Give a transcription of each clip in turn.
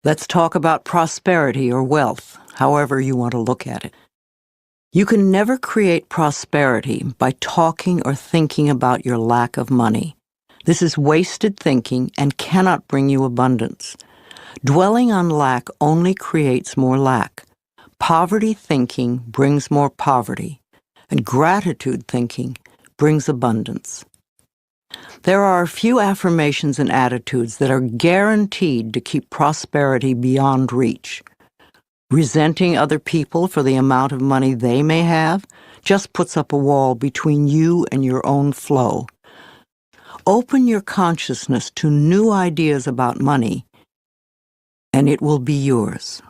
Let's talk about prosperity or wealth, however you want to look at it. You can never create prosperity by talking or thinking about your lack of money. This is wasted thinking and cannot bring you abundance. Dwelling on lack only creates more lack. Poverty thinking brings more poverty, and gratitude thinking brings abundance. There are a few affirmations and attitudes that are guaranteed to keep prosperity beyond reach. Resenting other people for the amount of money they may have just puts up a wall between you and your own flow. Open your consciousness to new ideas about money, and it will be yours.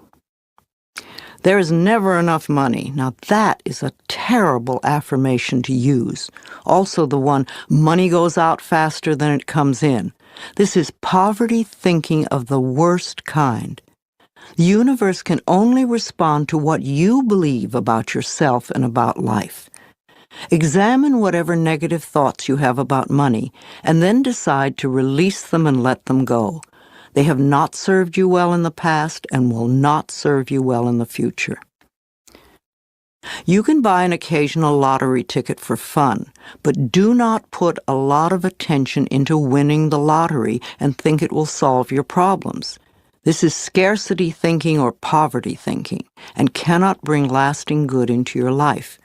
There is never enough money. Now that is a terrible affirmation to use. Also the one, money goes out faster than it comes in. This is poverty thinking of the worst kind. The universe can only respond to what you believe about yourself and about life. Examine whatever negative thoughts you have about money, and then decide to release them and let them go. They have not served you well in the past and will not serve you well in the future. You can buy an occasional lottery ticket for fun, but do not put a lot of attention into winning the lottery and think it will solve your problems. This is scarcity thinking or poverty thinking and cannot bring lasting good into your life.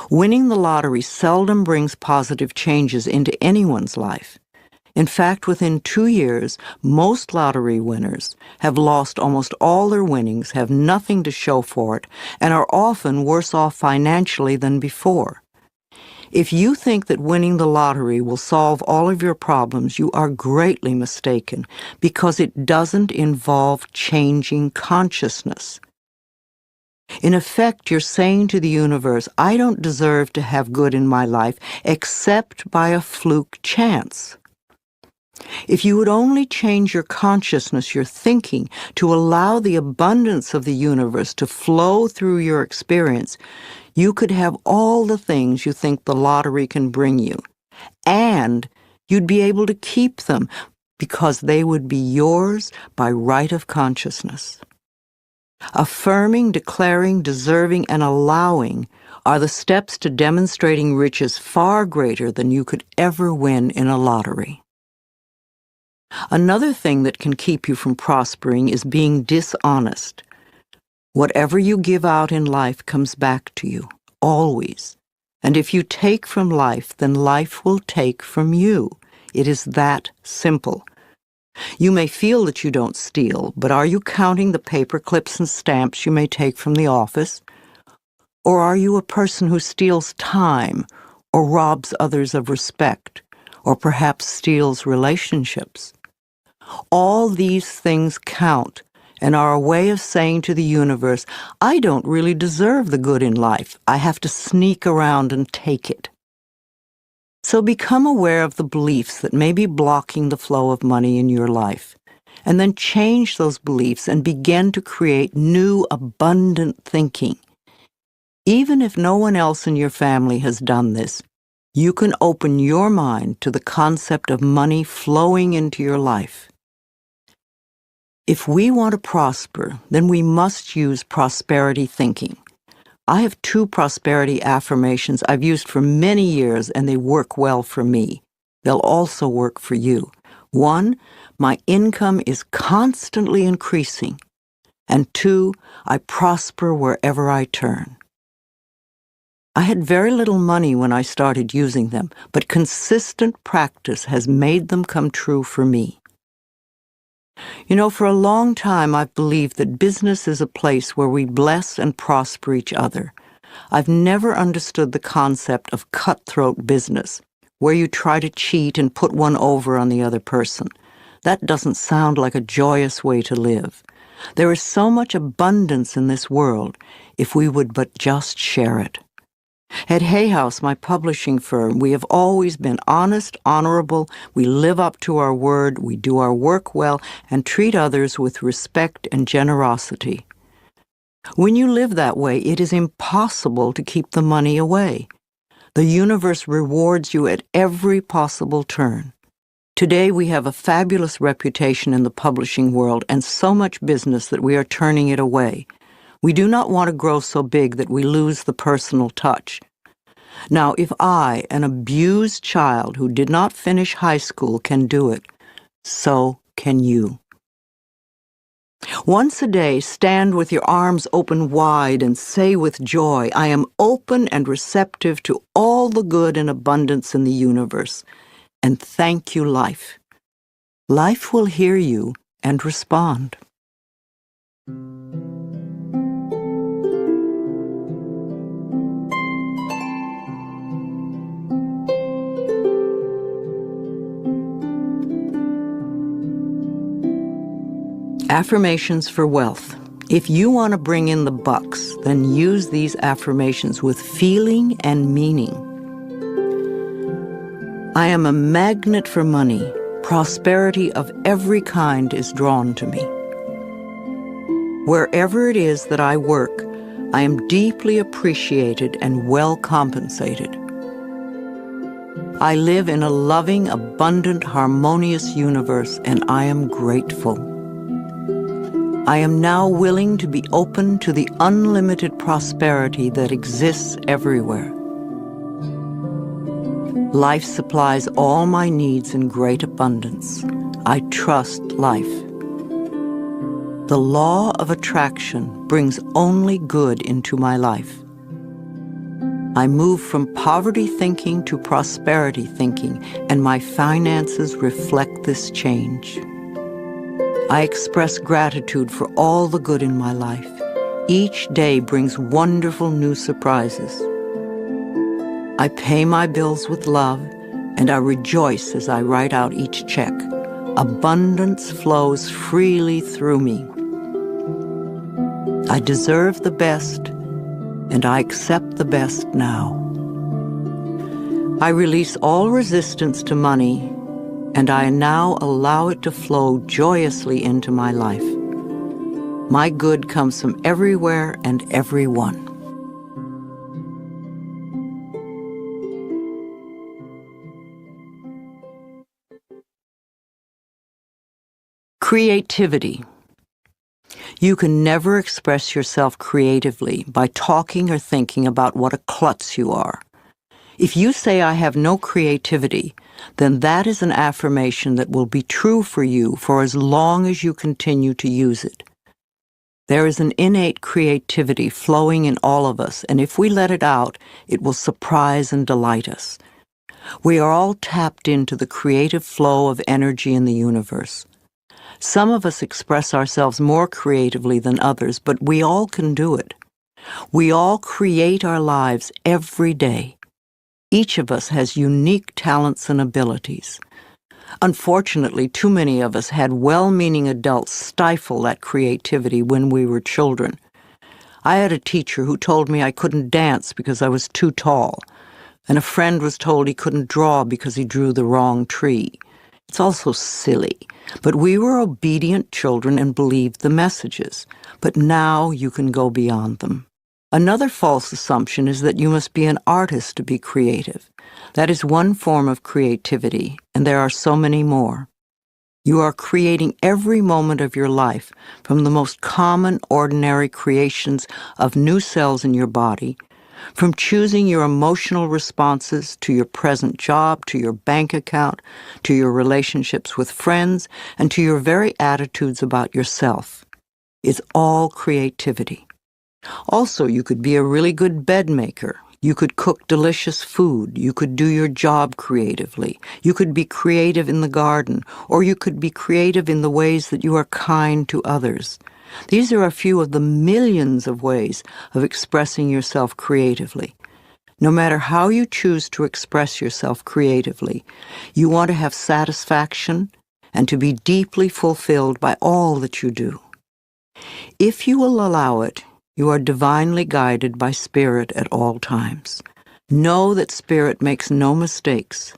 Winning the lottery seldom brings positive changes into anyone's life. In fact, within 2 years, most lottery winners have lost almost all their winnings, have nothing to show for it, and are often worse off financially than before. If you think that winning the lottery will solve all of your problems, you are greatly mistaken, because it doesn't involve changing consciousness. In effect, you're saying to the universe, I don't deserve to have good in my life except by a fluke chance. If you would only change your consciousness, your thinking, to allow the abundance of the universe to flow through your experience, you could have all the things you think the lottery can bring you. And you'd be able to keep them because they would be yours by right of consciousness. Affirming, declaring, deserving, and allowing are the steps to demonstrating riches far greater than you could ever win in a lottery. Another thing that can keep you from prospering is being dishonest. Whatever you give out in life comes back to you, always. And if you take from life, then life will take from you. It is that simple. You may feel that you don't steal, but are you counting the paper clips and stamps you may take from the office? Or are you a person who steals time, or robs others of respect, or perhaps steals relationships? All these things count and are a way of saying to the universe, I don't really deserve the good in life. I have to sneak around and take it. So become aware of the beliefs that may be blocking the flow of money in your life, and then change those beliefs and begin to create new, abundant thinking. Even if no one else in your family has done this, you can open your mind to the concept of money flowing into your life. If we want to prosper, then we must use prosperity thinking. I have 2 prosperity affirmations I've used for many years, and they work well for me. They'll also work for you. 1, my income is constantly increasing. And 2, I prosper wherever I turn. I had very little money when I started using them, but consistent practice has made them come true for me. You know, for a long time I've believed that business is a place where we bless and prosper each other. I've never understood the concept of cutthroat business, where you try to cheat and put one over on the other person. That doesn't sound like a joyous way to live. There is so much abundance in this world if we would but just share it. At Hay House, my publishing firm, we have always been honest, honorable, we live up to our word, we do our work well, and treat others with respect and generosity. When you live that way, it is impossible to keep the money away. The universe rewards you at every possible turn. Today we have a fabulous reputation in the publishing world and so much business that we are turning it away. We do not want to grow so big that we lose the personal touch. Now, if I, an abused child who did not finish high school, can do it, so can you. Once a day, stand with your arms open wide and say with joy, I am open and receptive to all the good and abundance in the universe. And thank you, life. Life will hear you and respond. Affirmations for wealth. If you want to bring in the bucks, then use these affirmations with feeling and meaning. I am a magnet for money. Prosperity of every kind is drawn to me. Wherever it is that I work, I am deeply appreciated and well compensated. I live in a loving, abundant, harmonious universe, and I am grateful. I am now willing to be open to the unlimited prosperity that exists everywhere. Life supplies all my needs in great abundance. I trust life. The law of attraction brings only good into my life. I move from poverty thinking to prosperity thinking, and my finances reflect this change. I express gratitude for all the good in my life. Each day brings wonderful new surprises. I pay my bills with love, and I rejoice as I write out each check. Abundance flows freely through me. I deserve the best, and I accept the best now. I release all resistance to money, and I now allow it to flow joyously into my life. My good comes from everywhere and everyone. Creativity. You can never express yourself creatively by talking or thinking about what a klutz you are. If you say, I have no creativity, then that is an affirmation that will be true for you for as long as you continue to use it. There is an innate creativity flowing in all of us, and if we let it out, it will surprise and delight us. We are all tapped into the creative flow of energy in the universe. Some of us express ourselves more creatively than others, but we all can do it. We all create our lives every day. Each of us has unique talents and abilities. Unfortunately, too many of us had well-meaning adults stifle that creativity when we were children. I had a teacher who told me I couldn't dance because I was too tall, and a friend was told he couldn't draw because he drew the wrong tree. It's also silly, but we were obedient children and believed the messages. But now you can go beyond them. Another false assumption is that you must be an artist to be creative. That is one form of creativity, and there are so many more. You are creating every moment of your life, from the most common, ordinary creations of new cells in your body, from choosing your emotional responses to your present job, to your bank account, to your relationships with friends, and to your very attitudes about yourself. It's all creativity. Also, you could be a really good bed maker. You could cook delicious food. You could do your job creatively. You could be creative in the garden, or you could be creative in the ways that you are kind to others. These are a few of the millions of ways of expressing yourself creatively. No matter how you choose to express yourself creatively, you want to have satisfaction and to be deeply fulfilled by all that you do. If you will allow it, you are divinely guided by Spirit at all times. Know that Spirit makes no mistakes.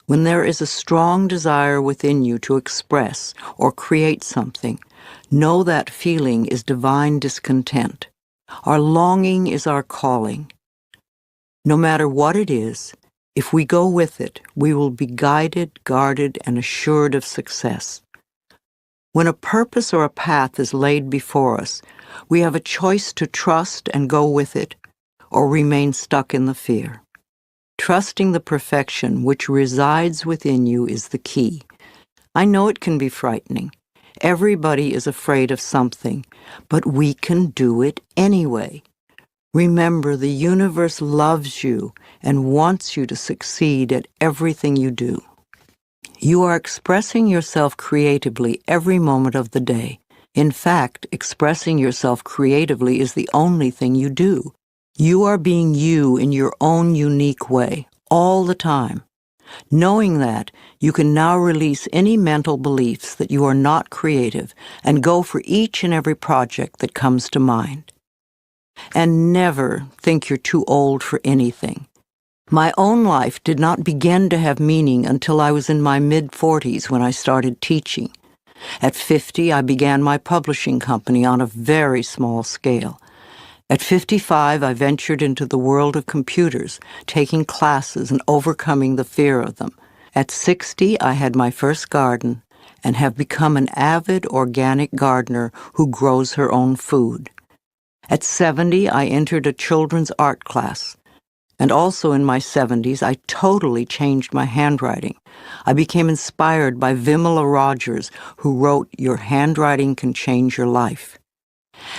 When there is a strong desire within you to express or create something, know that feeling is divine discontent. Our longing is our calling. No matter what it is, If we go with it, we will be guided, guarded, and assured of success. When a purpose or a path is laid before us, we have a choice to trust and go with it, or remain stuck in the fear. Trusting the perfection which resides within you is the key. I know it can be frightening. Everybody is afraid of something, but we can do it anyway. Remember, the universe loves you and wants you to succeed at everything you do. You are expressing yourself creatively every moment of the day. In fact, expressing yourself creatively is the only thing you do. You are being you in your own unique way, all the time. Knowing that, you can now release any mental beliefs that you are not creative and go for each and every project that comes to mind. And never think you're too old for anything. My own life did not begin to have meaning until I was in my mid-40s when I started teaching. At 50, I began my publishing company on a very small scale. At 55, I ventured into the world of computers, taking classes and overcoming the fear of them. At 60, I had my first garden and have become an avid organic gardener who grows her own food. At 70, I entered a children's art class. And also in my 70s, I totally changed my handwriting. I became inspired by Vimala Rogers, who wrote, "Your handwriting can change your life."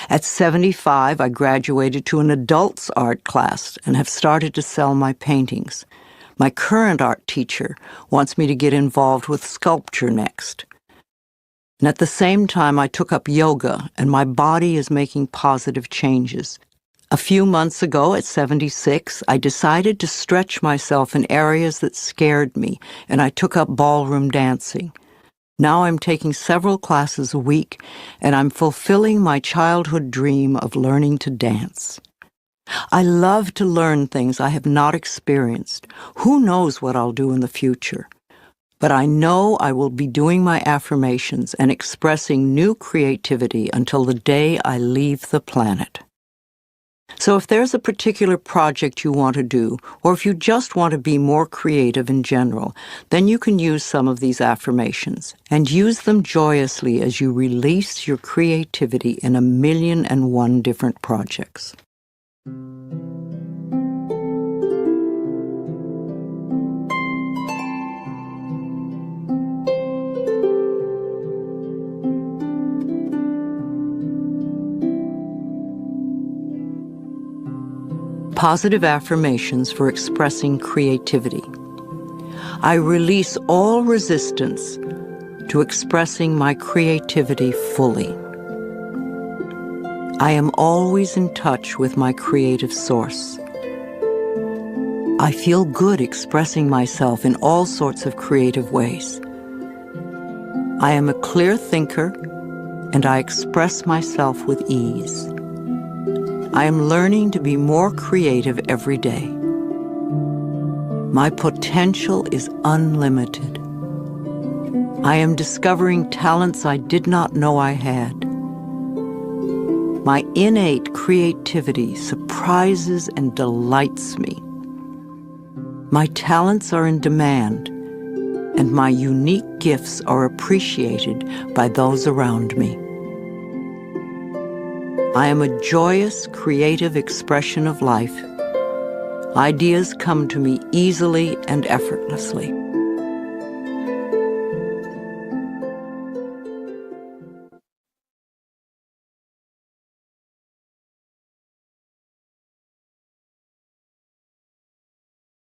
At 75, I graduated to an adults art class and have started to sell my paintings. My current art teacher wants me to get involved with sculpture next. And at the same time, I took up yoga, and my body is making positive changes. A few months ago, at 76, I decided to stretch myself in areas that scared me, and I took up ballroom dancing. Now I'm taking several classes a week, and I'm fulfilling my childhood dream of learning to dance. I love to learn things I have not experienced. Who knows what I'll do in the future? But I know I will be doing my affirmations and expressing new creativity until the day I leave the planet. So if there's a particular project you want to do, or if you just want to be more creative in general, then you can use some of these affirmations, and use them joyously as you release your creativity in 1,000,001 different projects. Positive affirmations for expressing creativity. I release all resistance to expressing my creativity fully. I am always in touch with my creative source. I feel good expressing myself in all sorts of creative ways. I am a clear thinker, and I express myself with ease. I am learning to be more creative every day. My potential is unlimited. I am discovering talents I did not know I had. My innate creativity surprises and delights me. My talents are in demand, and my unique gifts are appreciated by those around me. I am a joyous, creative expression of life. Ideas come to me easily and effortlessly.